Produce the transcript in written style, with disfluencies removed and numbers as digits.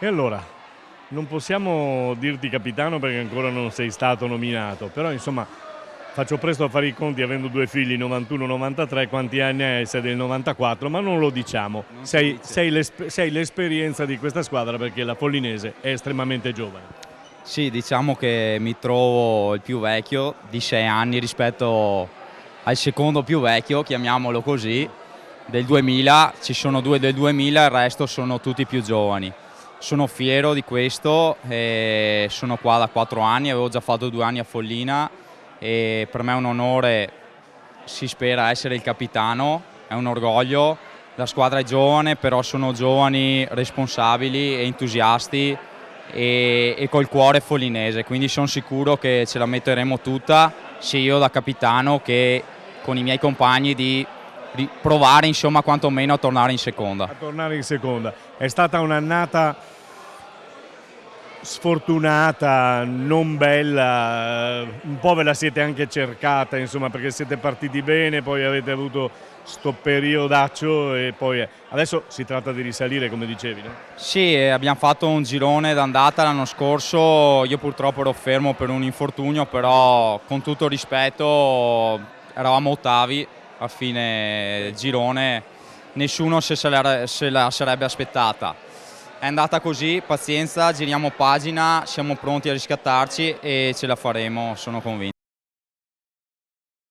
E allora, non possiamo dirti capitano perché ancora non sei stato nominato, però insomma faccio presto a fare i conti avendo due figli 91-93, quanti anni hai? Sei del 94, ma non lo diciamo. Non si Sei, dice. sei l'esperienza di questa squadra perché la Follinese è estremamente giovane. Sì, diciamo che mi trovo il più vecchio di 6 anni rispetto al secondo più vecchio, chiamiamolo così, del 2000. Ci sono due del 2000, il resto sono tutti più giovani. Sono fiero di questo, sono qua da 4 anni, avevo già fatto 2 anni a Follina e per me è un onore, si spera, essere il capitano, è un orgoglio. La squadra è giovane, però sono giovani responsabili e entusiasti e col cuore follinese, quindi sono sicuro che ce la metteremo tutta, sia io da capitano che con i miei compagni di provare insomma quantomeno a tornare in seconda. A tornare in seconda. È stata un'annata sfortunata, non bella, un po' ve la siete anche cercata, insomma, perché siete partiti bene, poi avete avuto sto periodaccio e poi adesso si tratta di risalire, come dicevi, no? Sì, abbiamo fatto un girone d'andata l'anno scorso, io purtroppo ero fermo per un infortunio, però con tutto rispetto eravamo ottavi a fine girone, nessuno se la sarebbe aspettata. È andata così, pazienza, giriamo pagina, siamo pronti a riscattarci e ce la faremo, sono convinto.